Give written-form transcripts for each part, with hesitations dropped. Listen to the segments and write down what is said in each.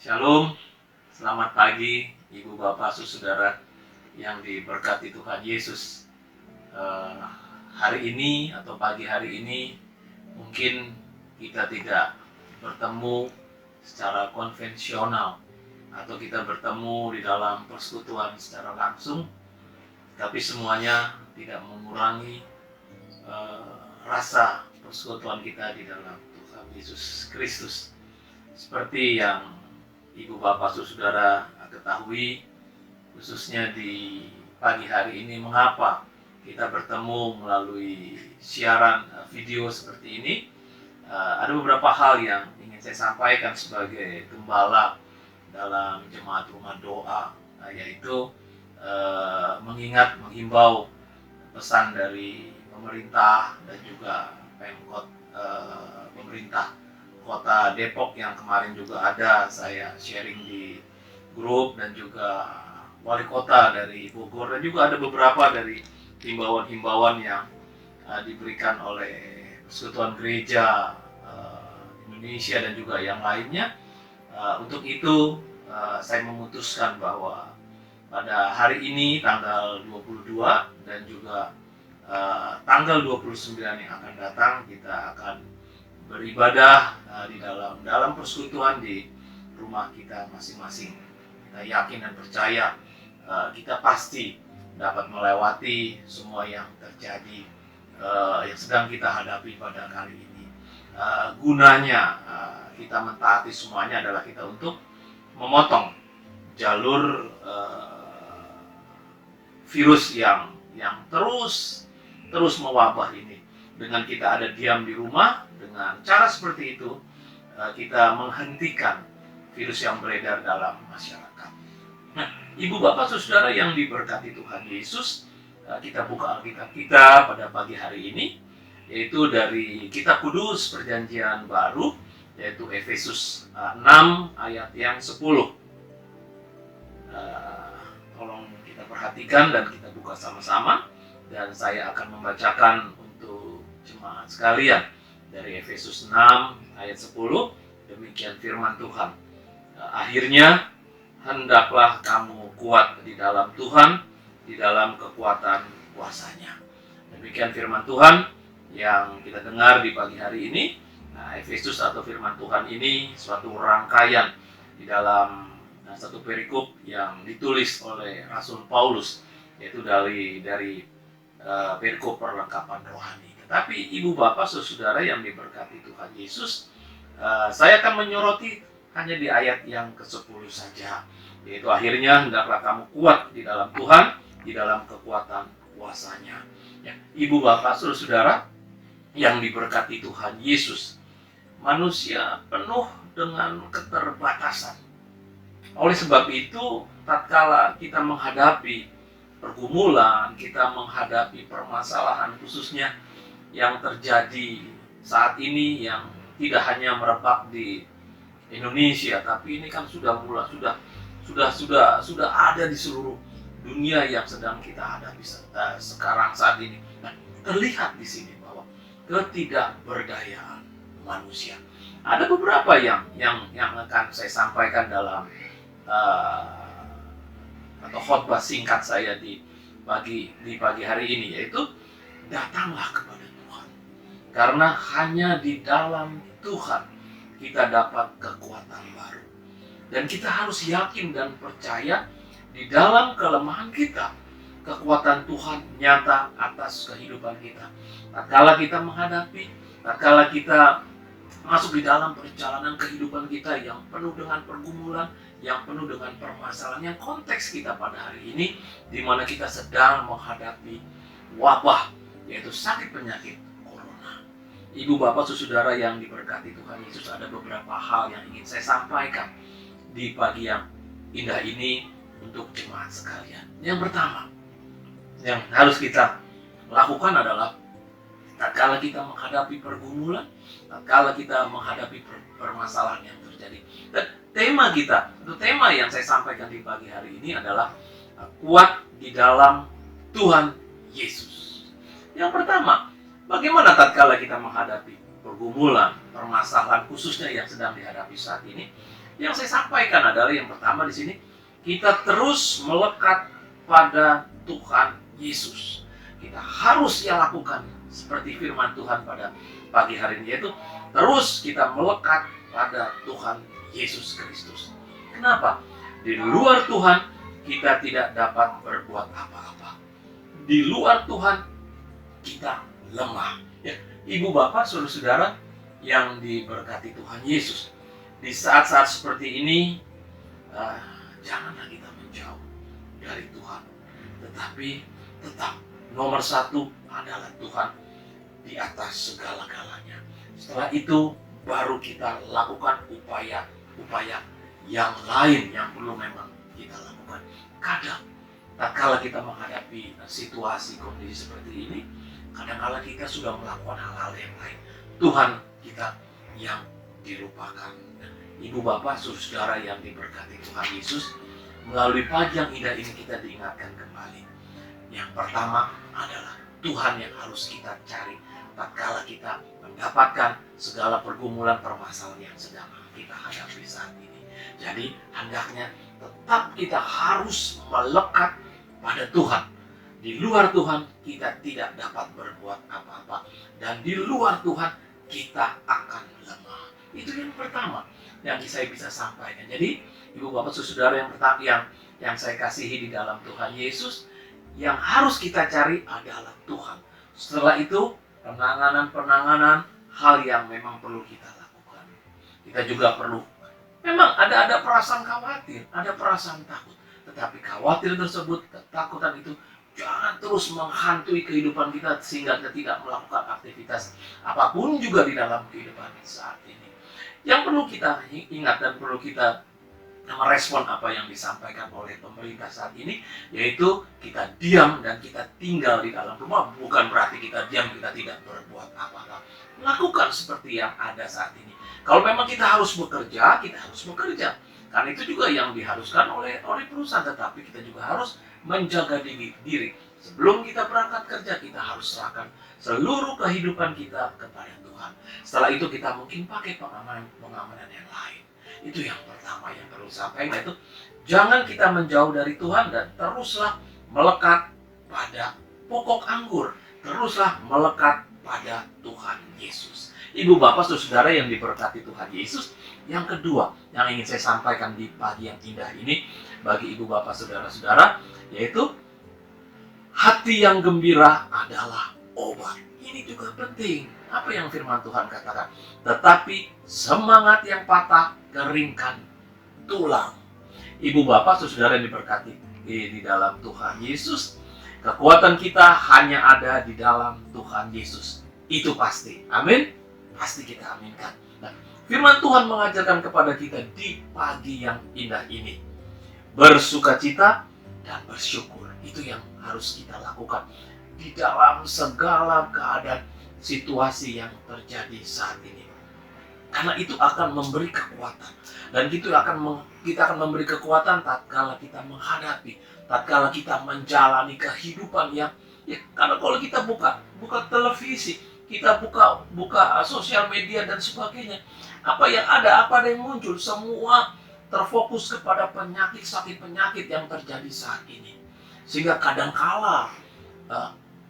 Shalom, selamat pagi Ibu Bapak Saudara yang diberkati Tuhan Yesus. Hari ini atau pagi hari ini mungkin kita tidak bertemu secara konvensional atau kita bertemu di dalam persekutuan secara langsung, tapi semuanya tidak mengurangi rasa persekutuan kita di dalam Tuhan Yesus Kristus. Seperti yang Ibu Bapak Saudara ketahui, khususnya di pagi hari ini, mengapa kita bertemu melalui siaran video seperti ini. Ada beberapa hal yang ingin saya sampaikan sebagai gembala dalam jemaat rumah doa, yaitu menghimbau pesan dari pemerintah dan juga Pemkot pemerintah Kota Depok yang kemarin juga ada saya sharing di grup, dan juga wali kota dari Bogor, dan juga ada beberapa dari himbauan-himbauan yang diberikan oleh Persekutuan Gereja Indonesia dan juga yang lainnya. Untuk itu saya memutuskan bahwa pada hari ini tanggal 22 dan juga tanggal 29 yang akan datang, kita akan beribadah di dalam persekutuan di rumah kita masing-masing. Kita yakin dan percaya kita pasti dapat melewati semua yang terjadi, yang sedang kita hadapi pada kali ini. Gunanya kita mentaati semuanya adalah kita untuk memotong jalur virus yang terus mewabah ini. Dengan kita ada diam di rumah, dengan cara seperti itu kita menghentikan virus yang beredar dalam masyarakat. Nah, Ibu Bapak Saudara yang diberkati Tuhan Yesus, kita buka Alkitab kita pada pagi hari ini, yaitu dari Kitab Kudus Perjanjian Baru, yaitu Efesus 6 ayat yang 10. Tolong kita perhatikan dan kita buka sama-sama, dan saya akan membacakan untuk jemaat sekalian dari Efesus 6 ayat 10. Demikian firman Tuhan. Akhirnya hendaklah kamu kuat di dalam Tuhan, di dalam kekuatan kuasa-Nya. Demikian firman Tuhan yang kita dengar di pagi hari ini. Efesus atau firman Tuhan ini suatu rangkaian di dalam satu perikop yang ditulis oleh Rasul Paulus, yaitu dari perikop perlengkapan rohani. Tetapi Ibu Bapak Saudara yang diberkati Tuhan Yesus, saya akan menyoroti hanya di ayat yang ke-10 saja, yaitu akhirnya hendaklah kamu kuat di dalam Tuhan, di dalam kekuatan kuasa-Nya. Ya, Ibu Bapak Saudara yang diberkati Tuhan Yesus, manusia penuh dengan keterbatasan. Oleh sebab itu, tatkala kita menghadapi pergumulan, kita menghadapi permasalahan khususnya yang terjadi saat ini, yang tidak hanya merebak di Indonesia, tapi ini kan sudah ada di seluruh dunia yang sedang kita hadapi sekarang saat ini. Nah, terlihat di sini bahwa ketidakberdayaan manusia. Ada beberapa yang akan saya sampaikan dalam atau khotbah singkat saya di pagi hari ini, yaitu datanglah kepada Tuhan, karena hanya di dalam Tuhan kita dapat kekuatan baru, dan kita harus yakin dan percaya di dalam kelemahan kita kekuatan Tuhan nyata atas kehidupan kita. Tatkala kita menghadapi, tatkala kita masuk di dalam perjalanan kehidupan kita yang penuh dengan pergumulan, yang penuh dengan permasalahan, yang konteks kita pada hari ini, di mana kita sedang menghadapi wabah, yaitu sakit penyakit corona. Ibu Bapak Saudara yang diberkati Tuhan Yesus, ada beberapa hal yang ingin saya sampaikan di pagi yang indah ini untuk jemaat sekalian. Yang pertama, yang harus kita lakukan adalah tatkala kita menghadapi pergumulan, tatkala kita menghadapi permasalahan yang terjadi. Dan tema kita, itu tema yang saya sampaikan di pagi hari ini adalah kuat di dalam Tuhan Yesus. Yang pertama, bagaimana tatkala kita menghadapi pergumulan, permasalahan khususnya yang sedang dihadapi saat ini? Yang saya sampaikan adalah yang pertama di sini, kita terus melekat pada Tuhan Yesus. Kita harus ya lakukan seperti firman Tuhan pada pagi hari ini, yaitu terus kita melekat pada Tuhan Yesus Kristus. Kenapa? Di luar Tuhan kita tidak dapat berbuat apa-apa. Di luar Tuhan kita lemah. Ya, Ibu Bapak, saudara-saudara yang diberkati Tuhan Yesus, di saat-saat seperti ini janganlah kita menjauh dari Tuhan, tetapi tetap nomor satu adalah Tuhan di atas segala-galanya. Setelah itu baru kita lakukan upaya-upaya yang lain yang perlu memang kita lakukan. Kadang tatkala kita menghadapi situasi kondisi seperti ini, kadang-kala kita sudah melakukan hal-hal yang lain, Tuhan kita yang dilupakan. Ibu Bapak, saudara yang diberkati Tuhan Yesus, melalui pagi yang indah ini kita diingatkan kembali. Yang pertama adalah Tuhan yang harus kita cari tatkala kita mendapatkan segala pergumulan permasalahan yang sedang kita hadapi saat ini. Jadi hendaknya tetap kita harus melekat pada Tuhan. Di luar Tuhan kita tidak dapat berbuat apa-apa, dan di luar Tuhan kita akan lemah. Itu yang pertama yang saya bisa sampaikan. Jadi Ibu Bapak saudara yang pertama yang saya kasihi di dalam Tuhan Yesus, yang harus kita cari adalah Tuhan. Setelah itu penanganan hal yang memang perlu kita lakukan. Kita juga perlu, memang ada perasaan khawatir, ada perasaan takut. Tetapi khawatir tersebut, ketakutan itu jangan terus menghantui kehidupan kita sehingga kita tidak melakukan aktivitas apapun juga di dalam kehidupan saat ini. Yang perlu kita ingat dan perlu kita merespon apa yang disampaikan oleh pemerintah saat ini, yaitu kita diam dan kita tinggal di dalam rumah. Bukan berarti kita diam, kita tidak berbuat apa-apa. Lakukan seperti yang ada saat ini. Kalau memang kita harus bekerja, kita harus bekerja. Karena itu juga yang diharuskan oleh perusahaan. Tetapi kita juga harus menjaga diri. Sebelum kita berangkat kerja, kita harus serahkan seluruh kehidupan kita kepada Tuhan. Setelah itu kita mungkin pakai pengamanan yang lain. Itu yang pertama yang perlu sampaikan, yaitu jangan kita menjauh dari Tuhan dan teruslah melekat pada pokok anggur. Teruslah melekat pada Tuhan Yesus. Ibu Bapak saudara yang diberkati Tuhan Yesus, yang kedua yang ingin saya sampaikan di pagi yang indah ini bagi Ibu Bapak saudara-saudara, yaitu hati yang gembira adalah obat. Ini juga penting. Apa yang firman Tuhan katakan? Tetapi semangat yang patah keringkan tulang. Ibu Bapak saudara yang diberkati di dalam Tuhan Yesus, kekuatan kita hanya ada di dalam Tuhan Yesus. Itu pasti. Amin. Pasti kita aminkan. Nah, firman Tuhan mengajarkan kepada kita di pagi yang indah ini, bersukacita dan bersyukur. Itu yang harus kita lakukan di dalam segala keadaan situasi yang terjadi saat ini. Karena itu akan memberi kekuatan. Dan itu kita akan memberi kekuatan tatkala kita menghadapi, tatkala kita menjalani kehidupan yang karena kalau kita buka televisi, kita buka sosial media dan sebagainya, apa yang muncul, semua terfokus kepada sakit penyakit yang terjadi saat ini. Sehingga kadangkala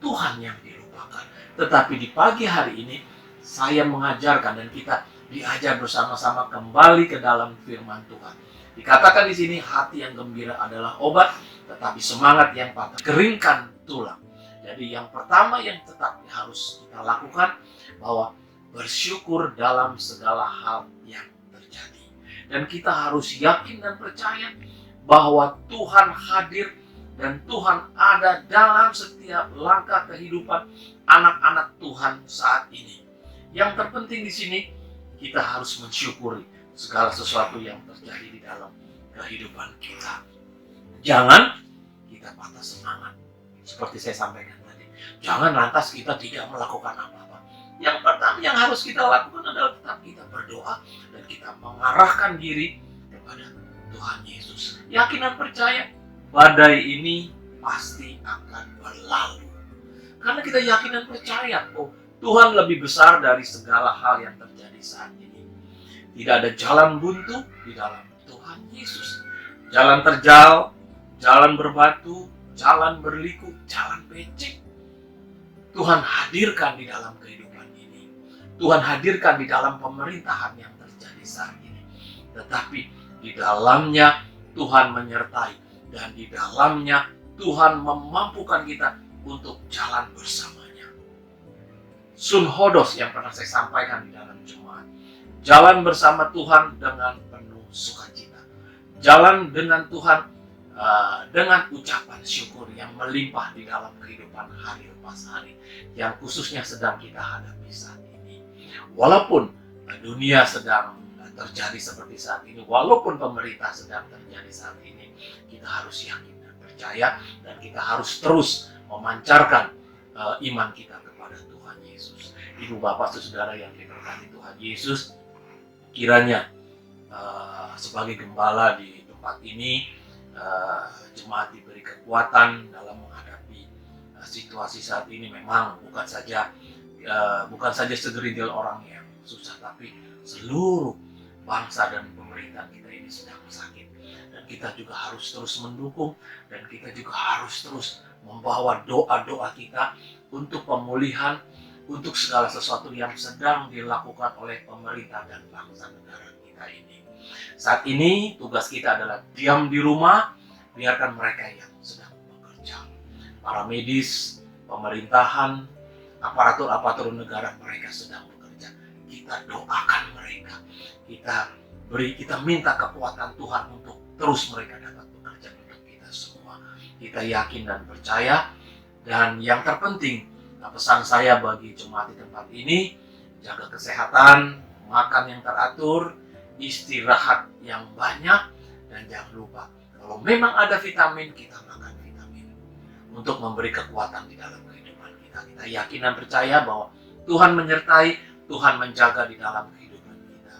Tuhan yang dilupakan. Tetapi di pagi hari ini saya mengajarkan dan kita diajar bersama-sama kembali ke dalam firman Tuhan. Dikatakan di sini hati yang gembira adalah obat, tetapi semangat yang patah keringkan tulang. Jadi yang pertama yang tetap harus kita lakukan, bahwa bersyukur dalam segala hal yang terjadi. Dan kita harus yakin dan percaya bahwa Tuhan hadir dan Tuhan ada dalam setiap langkah kehidupan anak-anak Tuhan saat ini. Yang terpenting di sini, kita harus mensyukuri segala sesuatu yang terjadi di dalam kehidupan kita. Jangan kita patah semangat. Seperti saya sampaikan tadi, jangan lantas kita tidak melakukan apa-apa. Yang pertama yang harus kita lakukan adalah tetap kita berdoa dan kita mengarahkan diri kepada Tuhan Yesus. Yakin dan percaya, badai ini pasti akan berlalu. Karena kita yakin dan percaya, Tuhan lebih besar dari segala hal yang terjadi saat ini. Tidak ada jalan buntu di dalam Tuhan Yesus. Jalan terjal, jalan berbatu, jalan berliku, jalan becek, Tuhan hadirkan di dalam kehidupan ini. Tuhan hadirkan di dalam pemerintahan yang terjadi saat ini. Tetapi di dalamnya Tuhan menyertai, dan di dalamnya Tuhan memampukan kita untuk jalan bersamanya. Sun Hodos yang pernah saya sampaikan di dalam jemaat. Jalan bersama Tuhan dengan penuh sukacita. Jalan dengan Tuhan dengan ucapan syukur yang melimpah di dalam kehidupan hari lepas hari yang khususnya sedang kita hadapi saat ini. Walaupun dunia sedang terjadi seperti saat ini, walaupun pemerintah sedang terjadi saat ini, kita harus yakin dan percaya, dan kita harus terus memancarkan iman kita kepada Tuhan Yesus. Ibu bapak saudara yang diberkati Tuhan Yesus, kiranya sebagai gembala di tempat ini, jemaat diberi kekuatan dalam menghadapi situasi saat ini. Memang bukan saja segelintir orang yang susah, tapi seluruh bangsa dan pemerintahan kita ini sedang sakit, dan kita juga harus terus mendukung, dan kita juga harus terus membawa doa-doa kita untuk pemulihan, untuk segala sesuatu yang sedang dilakukan oleh pemerintah dan bangsa negara kita ini. Saat ini tugas kita adalah diam di rumah, biarkan mereka yang sedang bekerja. Para medis, pemerintahan, aparatur negara, mereka sedang bekerja. Kita doakan mereka. Kita minta kekuatan Tuhan untuk terus mereka dapat bekerja untuk kita semua. Kita yakin dan percaya. Dan yang terpenting, pesan saya bagi jemaat di tempat ini, jaga kesehatan, makan yang teratur, istirahat yang banyak, dan jangan lupa kalau memang ada vitamin, kita makan vitamin untuk memberi kekuatan di dalam kehidupan kita. Kita yakin dan percaya bahwa Tuhan menyertai, Tuhan menjaga di dalam kehidupan kita.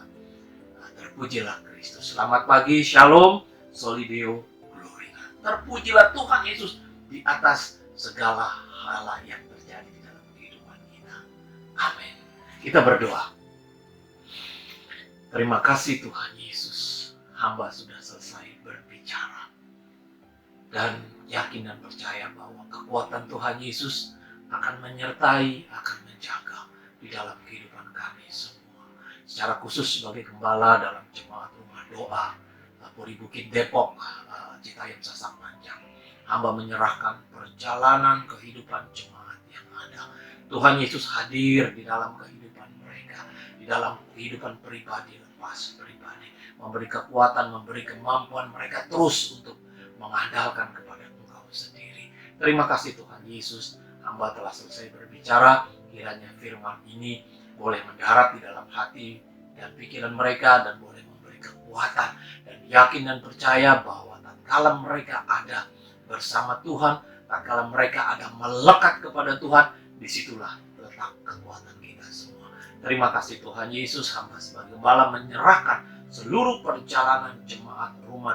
Terpujilah Kristus. Selamat pagi, Shalom, Soli Deo Gloria. Terpujilah Tuhan Yesus di atas segala hal yang terjadi di dalam kehidupan kita. Amin. Kita berdoa. Terima kasih Tuhan Yesus, hamba sudah selesai berbicara. Dan yakin dan percaya bahwa kekuatan Tuhan Yesus akan menyertai, akan menjaga di dalam kehidupan kami semua. Secara khusus sebagai gembala dalam jemaat rumah doa Puri Bukit Depok, Citayam Sasak Panjang, hamba menyerahkan perjalanan kehidupan jemaat yang ada. Tuhan Yesus hadir di dalam kehidupan mereka, di dalam kehidupan pribadi, lepas pribadi, memberi kekuatan, memberi kemampuan mereka terus untuk mengandalkan kepada Engkau sendiri. Terima kasih Tuhan Yesus, hamba telah selesai berbicara. Kiranya firman ini boleh mendarat di dalam hati dan pikiran mereka, dan boleh memberi kekuatan, dan yakin dan percaya bahwa tatkala mereka ada bersama Tuhan, tatkala mereka ada melekat kepada Tuhan, disitulah letak kekuatan kita semua. Terima kasih Tuhan Yesus, hamba sebagai gembala menyerahkan seluruh perjalanan jemaat rumah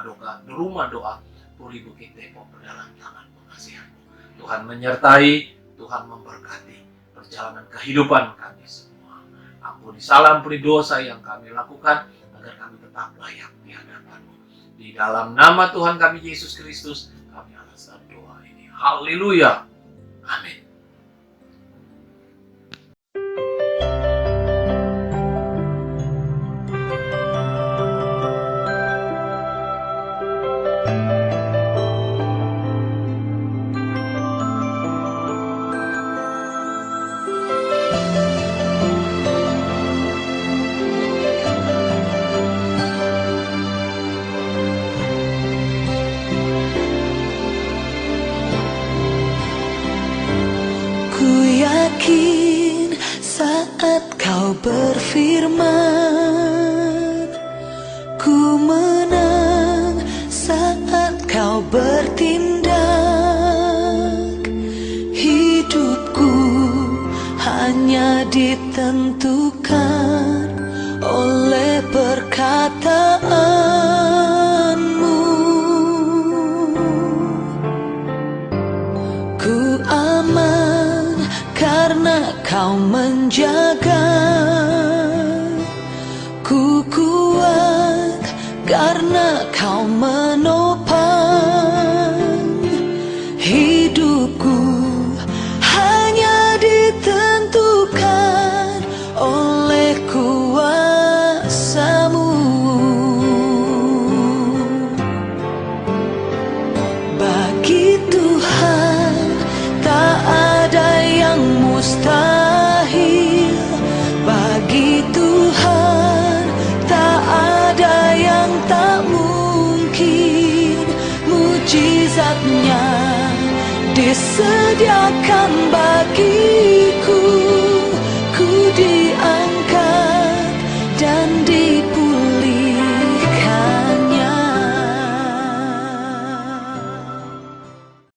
doa Puri Bukit Depok ke dalam tangan pengasihan-Mu. Tuhan menyertai, Tuhan memberkati perjalanan kehidupan kami semua. Ampuni salah ampuni dosa yang kami lakukan, agar kami tetap layak di hadapan-Mu. Di dalam nama Tuhan kami Yesus Kristus, kami alaskan doa ini. Haleluya. Amin. Saat Kau berfirman, ku menang. Saat Kau bertindak, hidupku hanya ditentukan oleh perkataan-Mu. Ku aman karena Kau menjaga ku disediakan bagiku, ku diam